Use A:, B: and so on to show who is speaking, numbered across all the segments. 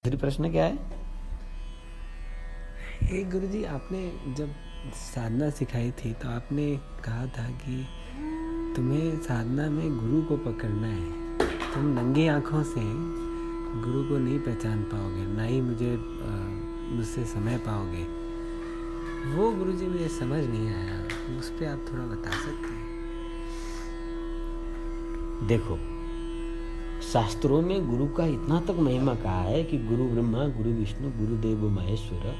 A: दूसरी प्रश्न क्या है? एक गुरुजी, आपने जब साधना सिखाई थी तो आपने कहा था कि तुम्हें साधना में गुरु को पकड़ना है। तुम नंगी आंखों से गुरु को नहीं पहचान पाओगे, ना ही मुझसे समय पाओगे। वो गुरुजी मुझे समझ नहीं आया, उस पर आप थोड़ा बता सकते हैं?
B: देखो, शास्त्रों में गुरु का इतना तक महिमा कहा है कि गुरु ब्रह्मा गुरु विष्णु गुरुदेव महेश्वर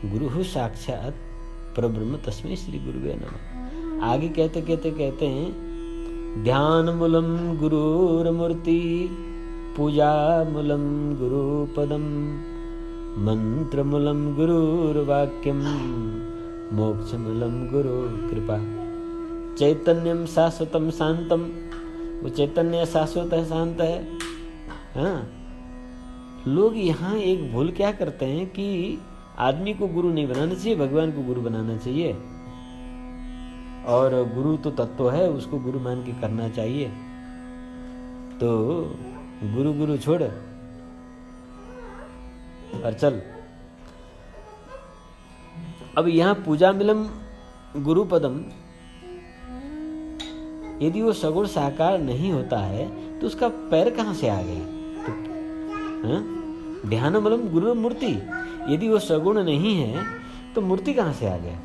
B: गुरु साक्षात परब्रह्म तस्मै श्री गुरुवे नमः। आगे कहते हैं ध्यान मूलम गुरुर्मूर्ति, पूजा मूलम गुरुपदम, मंत्र मूलम गुरुर्वाक्यम, मोक्ष मूलम गुरु कृपा। चैतन्यम शाश्वतम शांतम, वो चैतन्य शाश्वत है, शांत है। हाँ, लोग यहाँ एक भूल क्या करते हैं कि आदमी को गुरु नहीं बनाना चाहिए, भगवान को गुरु बनाना चाहिए। और गुरु तो तत्व है, उसको गुरु मान के करना चाहिए। तो गुरु गुरु छोड़ और चल। अब यहाँ पूजा मिलम गुरु पदम, यदि वो सगुण साकार नहीं होता है तो उसका पैर कहाँ से आ गया? तो ध्यान मलम गुरु मूर्ति, यदि वो सगुण नहीं है तो मूर्ति कहाँ से आ गया?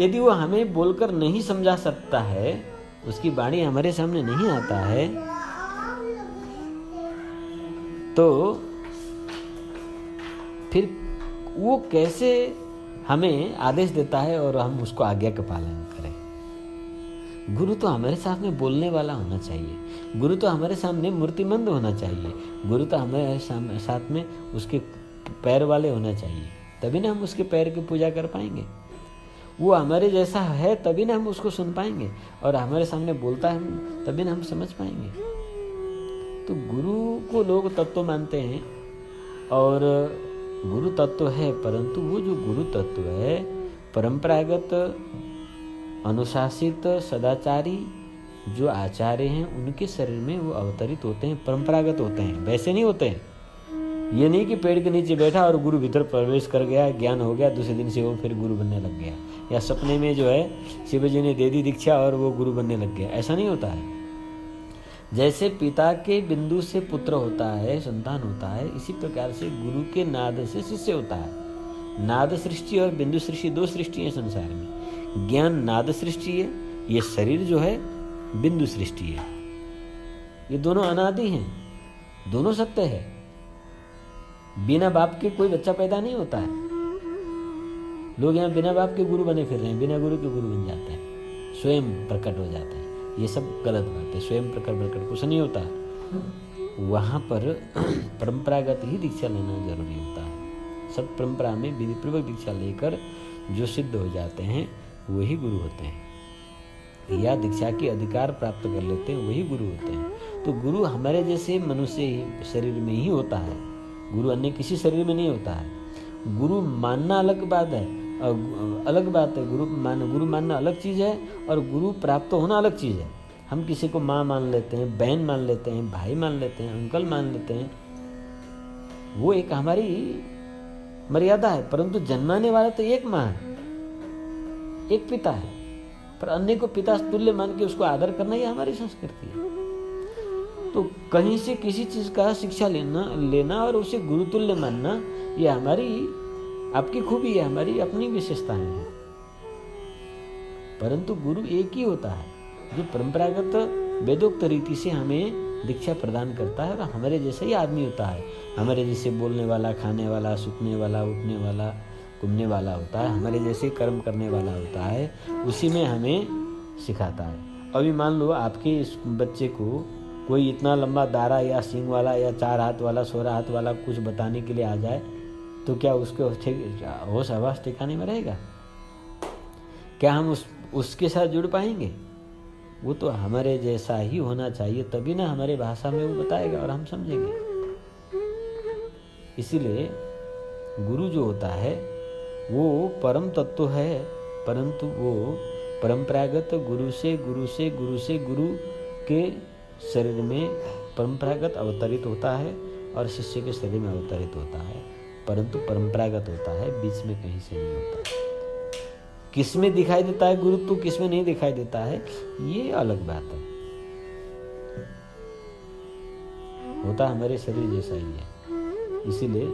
B: यदि वो हमें बोलकर नहीं समझा सकता है, उसकी वाणी हमारे सामने नहीं आता है, तो फिर वो कैसे हमें आदेश देता है और हम उसको आज्ञा का पालन करें? गुरु तो हमारे सामने बोलने वाला होना चाहिए, गुरु तो हमारे सामने मूर्तिमंद होना चाहिए, गुरु तो हमारे साथ में उसके पैर वाले होना चाहिए, तभी ना हम उसके पैर की पूजा कर पाएंगे। वो हमारे जैसा है तभी ना हम उसको सुन पाएंगे, और हमारे सामने बोलता है तभी ना हम समझ पाएंगे। तो गुरु को लोग तत्व मानते हैं, और गुरु तत्व है, परंतु वो जो गुरु तत्व है परंपरागत अनुशासित सदाचारी जो आचार्य हैं उनके शरीर में वो अवतरित होते हैं, परंपरागत होते हैं, वैसे नहीं होते हैं। ये नहीं कि पेड़ के नीचे बैठा और गुरु भीतर प्रवेश कर गया, ज्ञान हो गया, दूसरे दिन से वो फिर गुरु बनने लग गया, या सपने में जो है शिव जी ने दे दी दीक्षा और वो गुरु बनने लग गया। ऐसा नहीं होता है। जैसे पिता के बिंदु से पुत्र होता है, संतान होता है, इसी प्रकार से गुरु के नाद से शिष्य होता है। नाद सृष्टि और बिंदु सृष्टि दो सृष्टि है संसार में। ज्ञान नाद सृष्टि है, ये शरीर जो है बिंदु सृष्टि है। ये दोनों अनादि हैं, दोनों सत्य है। बिना बाप के कोई बच्चा पैदा नहीं होता है। लोग यहाँ बिना बाप के गुरु बने फिर रहे हैं, बिना गुरु के गुरु बन जाते हैं, स्वयं प्रकट हो जाते हैं। ये सब गलत बात है। स्वयं प्रकट कुछ नहीं होता। वहाँ पर परंपरागत ही दीक्षा लेना जरूरी होता है। सब परंपरा में विधिपूर्वक दीक्षा लेकर जो सिद्ध हो जाते हैं वही गुरु होते हैं, या दीक्षा के अधिकार प्राप्त कर लेते हैं वही गुरु होते हैं। तो गुरु हमारे जैसे मनुष्य शरीर में ही होता है, गुरु अन्य किसी शरीर में नहीं होता है। गुरु मानना अलग बात है, अलग बात है। गुरु मानना अलग चीज़ है, और गुरु प्राप्त होना अलग चीज़ है। हम किसी को माँ मान लेते हैं, बहन मान लेते हैं, भाई मान लेते हैं, अंकल मान लेते हैं, वो एक हमारी मर्यादा है। परंतु जन्माने वाला तो एक माँ है, एक पिता है, पर अन्य को पिता तुल्य मान के उसको आदर करना ये हमारी संस्कृति है। तो कहीं से किसी चीज का शिक्षा लेना और उसे गुरुतुल्य मानना, ये हमारी आपकी खूबी है, हमारी अपनी विशेषताएं हैं। परंतु गुरु एक ही होता है जो परंपरागत वेदोक्त रीति से हमें दीक्षा प्रदान करता है, और हमारे जैसा ही आदमी होता है। हमारे जैसे बोलने वाला, खाने वाला, सुतने वाला, उठने वाला, घूमने वाला होता है, हमारे जैसे कर्म करने वाला होता है, उसी में हमें सिखाता है। अभी मान लो आपके इस बच्चे को कोई इतना लंबा दारा या सींग वाला या 4 हाथ वाला 16 हाथ वाला कुछ बताने के लिए आ जाए, तो क्या उसके होश आवास ठिकाने में रहेगा? क्या हम उसके साथ जुड़ पाएंगे? वो तो हमारे जैसा ही होना चाहिए, तभी ना हमारे भाषा में वो बताएगा और हम समझेंगे। इसीलिए गुरु जो होता है वो परम तत्व है, परंतु वो परंपरागत गुरु से गुरु के शरीर में परंपरागत अवतरित होता है, और शिष्य के शरीर में अवतरित होता है, परंतु परंपरागत होता है, बीच में कहीं से नहीं होता है। किस में दिखाई देता है गुरुत्व, किस में नहीं दिखाई देता है, ये अलग बात है। होता हमारे शरीर जैसा ही है। इसीलिए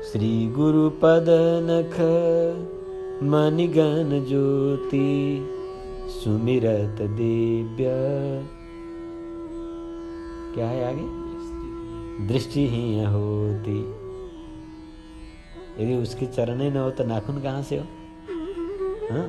B: श्री गुरु पद नख मणिगण ज्योति सुमिरत दिव्य, क्या है आगे, दृष्टि ही होती। यदि उसके चरण ही न हो तो नाखून कहाँ से हो? हाँ,